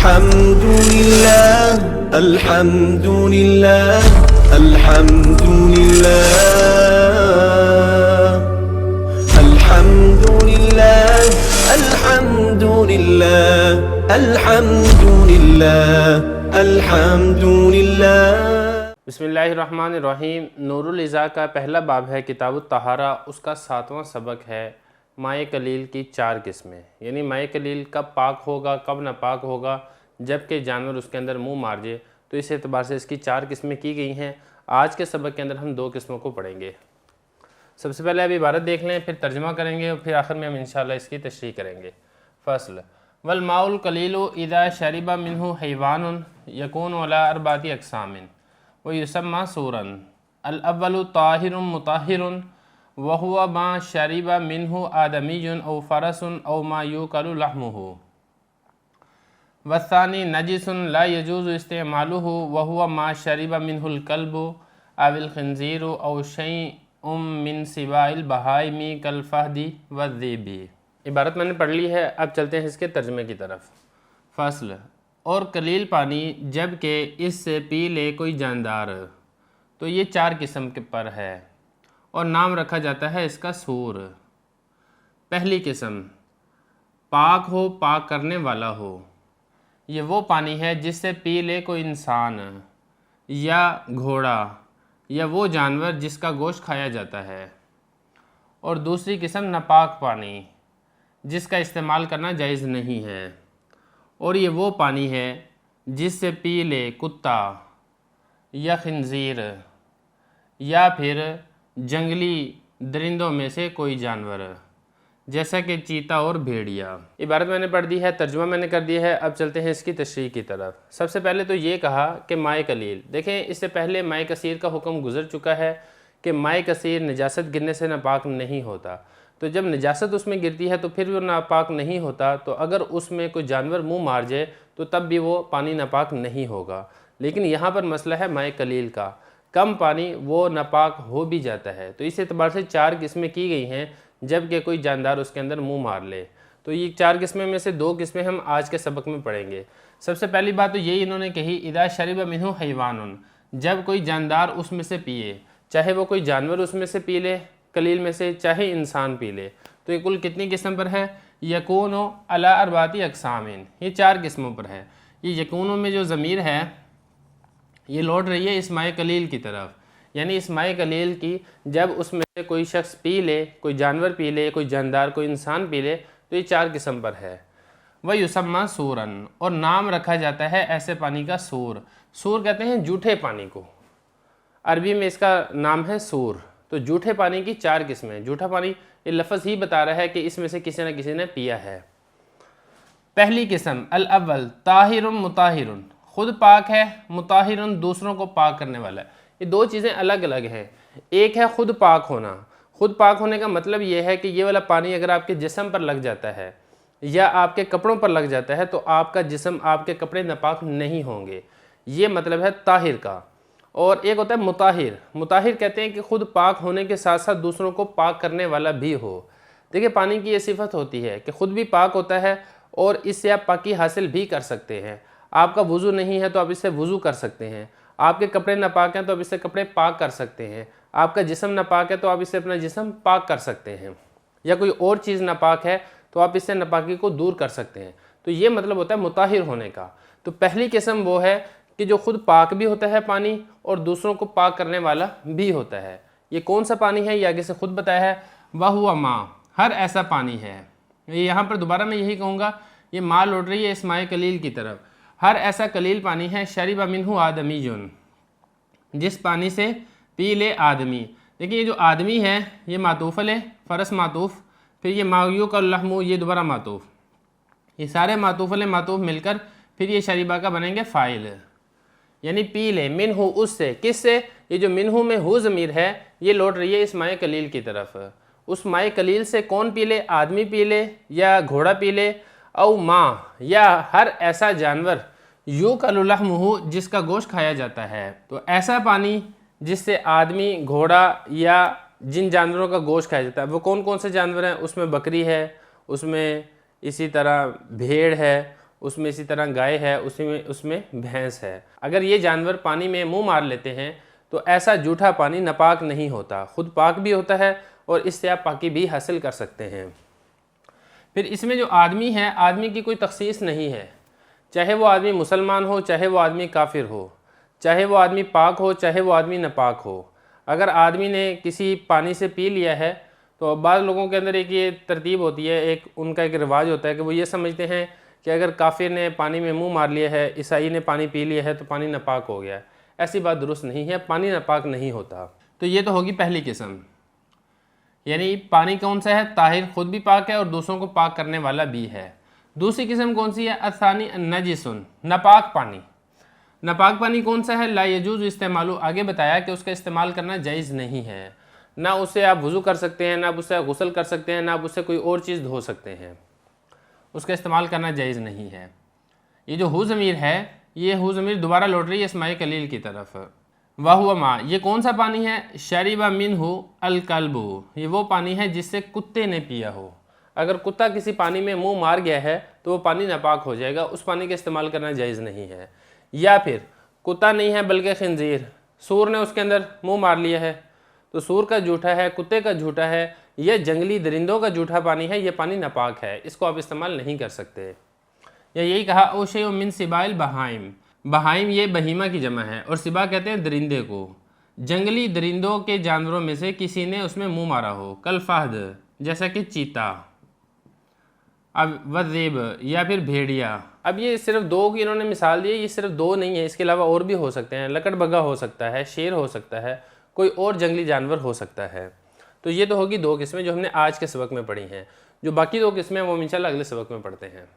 अल्हम्दुलिल्लाह अल्हम्दुलिल्लाह अल्हम्दुलिल्लाह अल्हम्दुलिल्लाह अल्हम्दुलिल्लाह अल्हम्दुलिल्लाह अल्हम्दुलिल्लाह। बिस्मिल्लाहिर्रहमानिर्रहीम। नूरुल इज़ा का पहला बाब है किताबुत तहारा। उसका 7वां सबक है माए कलील की 4 किस्में, यानी माए कलील कब पाक होगा कब नापाक होगा, जबकि जानवर उसके अंदर मुंह मार जाए। तो इस एतबार से इसकी 4 किस्में की गई हैं। आज के सबक के अंदर हम 2 किस्मों को पढ़ेंगे। सबसे पहले अब इबारत देख लें, फिर तर्जुमा करेंगे और फिर आखिर में हम इंशाअल्लाह इसकी तशरीह करेंगे। फ़स्ल वल माउल कलीलु इज़ा शरिबा मिन्हु हैवानुन यकूनु अला अरबाति अक़सामिन व युसम्मा सूरन। अल अव्वलु ताहिरुन मुताहिरुन व हुवा मा शरिबा मिन्हु आदमीयुन औ फरसुन औ मा युकलु लहमुहु। वस्सानी नजिसुन ला यजूज़ु इस्तेमालुहु व हुवा मा शरिबा मिन्हुल कल्बु अविल खिंज़ीरु औ शैउम मिन सिवाइल बहाइमी कल फहदी व ज़ीबी। इबारत मैंने पढ़ ली है, अब चलते हैं इसके तर्जुमे की तरफ। फ़स्ल और कलील पानी जबकि इससे पी ले कोई जानदार, तो ये 4 किस्म के पर है और नाम रखा जाता है इसका सूर। पहली किस्म पाक हो, पाक करने वाला हो। ये वो पानी है जिससे पी ले कोई इंसान या घोड़ा या वो जानवर जिसका गोश्त खाया जाता है। और दूसरी किस्म नापाक पानी, जिसका इस्तेमाल करना जायज़ नहीं है। और ये वो पानी है जिससे पी ले कुत्ता या खिंजीर या फिर जंगली दरिंदों में से कोई जानवर, जैसा कि चीता और भेड़िया। इबारत मैंने पढ़ दी है, तर्जुमा मैंने कर दिया है। अब चलते हैं इसकी तशरीह की तरफ। सबसे पहले तो ये कहा कि माए कलील, देखें इससे पहले माए कसीर का हुक्म गुजर चुका है कि माए कसीर निजासत गिरने से नापाक नहीं होता। तो जब निजासत उसमें गिरती है तो फिर वो नापाक नहीं होता। तो अगर उसमें कोई जानवर मुंह मार जाए तो तब भी वो पानी नापाक नहीं होगा। लेकिन यहाँ पर मसला है माए कलील का, कम पानी वो नापाक हो भी जाता है। तो इस एतबार से 4 किस्में की गई हैं जबकि कोई जानदार उसके अंदर मुंह मार ले। तो ये 4 किस्में में से 2 किस्में हम आज के सबक में पढ़ेंगे। सबसे पहली बात तो यही इन्होंने कही, इदा शरिब मिन्हु हैवानुन, जब कोई जानदार उसमें से पिए, चाहे वो कोई जानवर उसमें से पी ले कलील में से, चाहे इंसान पी ले। तो ये कुल कितनी किस्म पर है? यकूनो अला अरबाती अक़सामिन, ये 4 किस्मों पर है। ये यकूनों में जो ज़मीर है ये लौट रही है इस माए कलील की तरफ, यानी इस माए कलील की जब उसमें से कोई शख्स पी ले, कोई जानवर पी ले, कोई जानदार कोई इंसान पी ले, तो ये 4 किस्म पर है। वह युसम्मा सूरन, और नाम रखा जाता है ऐसे पानी का सूर। सूर कहते हैं जूठे पानी को, अरबी में इसका नाम है सूर। तो जूठे पानी की 4 किस्में। जूठा पानी ये लफ्ज़ ही बता रहा है कि इसमें से किसी न किसी ने पिया है। पहली किस्म अल अव्वल ताहिरुन मुताहिरुन, खुद पाक है, मुताहिरुन दूसरों को पाक करने वाला है। ये 2 चीज़ें अलग अलग हैं। एक है खुद पाक होना। खुद पाक होने का मतलब ये है कि ये वाला पानी अगर आपके जिस्म पर लग जाता है या आपके कपड़ों पर लग जाता है तो आपका जिस्म, आपके कपड़े नापाक नहीं होंगे। ये मतलब है ताहिर का। और एक होता है मुताहिर। मुताहिर कहते हैं कि खुद पाक होने के साथ साथ दूसरों को पाक करने वाला भी हो। देखिए पानी की ये सिफत होती है कि खुद भी पाक होता है और इससे आप पाकी हासिल भी कर सकते हैं। आपका वज़ू नहीं है तो आप इससे वज़ू कर सकते हैं। आपके कपड़े नापाक हैं तो आप इससे कपड़े पाक कर सकते हैं। आपका जिस्म नापाक है तो आप इससे अपना जिस्म पाक कर सकते हैं। या कोई और चीज़ नापाक है तो आप इससे नापाकी को दूर कर सकते हैं। तो ये मतलब होता है मुताहिर होने का। तो पहली किस्म वो है कि जो खुद पाक भी होता है पानी और दूसरों को पाक करने वाला भी होता है। ये कौन सा पानी है ये आगे से खुद बताया है, वह हुआ माँ, हर ऐसा पानी है। यहाँ पर दोबारा मैं यही कहूँगा, ये माँ लौट रही है इस माए कलील की तरफ। हर ऐसा कलील पानी है शरिबा मिन्हु आदमीयुन, जिस पानी से पी ले आदमी। देखिए ये जो आदमी है ये मातूफ़ है, फ़रस मातूफ़, फिर ये मायू का लहमु, ये दोबारा मातूफ़, ये सारे मातूफ़ मातूफ़ मिलकर फिर ये शरिबा का बनेंगे फ़ाइल, यानी पी ले। मिन्हु उससे, किससे? ये जो मिन्हु में हु ज़मीर है ये लौट रही है इस माए कलील की तरफ। उस माए कलील से कौन पी ले? आदमी पी ले या घोड़ा पी ले, औ माँ या हर ऐसा जानवर युकलु लहमुहु, जिसका गोश्त खाया जाता है। तो ऐसा पानी जिससे आदमी, घोड़ा या जिन जानवरों का गोश्त खाया जाता है, वो कौन कौन से जानवर हैं? उसमें बकरी है, उसमें इसी तरह भेड़ है, उसमें इसी तरह गाय है, उसमें भैंस है। अगर ये जानवर पानी में मुंह मार लेते हैं तो ऐसा जूठा पानी नापाक नहीं होता, खुद पाक भी होता है और इससे आप पाकी भी हासिल कर सकते हैं। फिर इसमें जो आदमी है, आदमी की कोई तखसीस नहीं है, चाहे वो आदमी मुसलमान हो, चाहे वो आदमी काफिर हो, चाहे वो आदमी पाक हो, चाहे वो आदमी नापाक हो। अगर आदमी ने किसी पानी से पी लिया है तो बाद लोगों के अंदर एक ये तरतीब होती है, एक उनका एक रिवाज होता है कि वो ये समझते हैं कि अगर काफिर ने पानी में मुंह मार लिया है, ईसाई ने पानी पी लिया है तो पानी नापाक हो गया। ऐसी बात दुरुस्त नहीं है, पानी नापाक नहीं होता। तो ये तो होगी पहली किस्म, यानी पानी कौन सा है, ताहिर, खुद भी पाक है और दूसरों को पाक करने वाला भी है। दूसरी किस्म कौन सी है, असानी नजिसुन, नापाक पानी। नापाक पानी कौन सा है, ला यजूज़ इस्तेमालु, आगे बताया कि उसका इस्तेमाल करना जायज़ नहीं है, ना उससे आप वज़ू कर सकते हैं, ना आप उससे गुस्ल कर सकते हैं, ना आप उससे कोई और चीज़ धो सकते हैं, उसका इस्तेमाल करना जायज़ नहीं है। ये जो हु ज़मीर है, ये हु ज़मीर दोबारा लौट रही है इस्माए कलील की तरफ। वाहुवा मा, ये कौन सा पानी है, शरीबा मिन्हु अल कल्बु, ये वो पानी है जिससे कुत्ते ने पिया हो। अगर कुत्ता किसी पानी में मुंह मार गया है तो वो पानी नापाक हो जाएगा, उस पानी का इस्तेमाल करना जायज़ नहीं है। या फिर कुत्ता नहीं है बल्कि खिंजीर, सूर ने उसके अंदर मुंह मार लिया है तो सूर का जूठा है, कुत्ते का जूठा है, यह जंगली दरिंदों का जूठा पानी है, ये पानी नापाक है, इसको आप इस्तेमाल नहीं कर सकते। या यही कहा ओशे मिन सिबाइल बहाइम, बहाइम ये बहीमा की जमा है और सिबा कहते हैं दरिंदे को। जंगली दरिंदों के जानवरों में से किसी ने उसमें मुंह मारा हो, कल फहद जैसा कि चीता, अब वज़ेब या फिर भेड़िया। अब ये सिर्फ दो की इन्होंने मिसाल दी है, ये सिर्फ दो नहीं है, इसके अलावा और भी हो सकते हैं, लकड़बग्गा हो सकता है, शेर हो सकता है, कोई और जंगली जानवर हो सकता है। तो ये तो होगी दो किस्में जो हमने आज के सबक में पढ़ी हैं। जो बाकी दो किस्में वो इंशाल्लाह अगले सबक में पढ़ते हैं।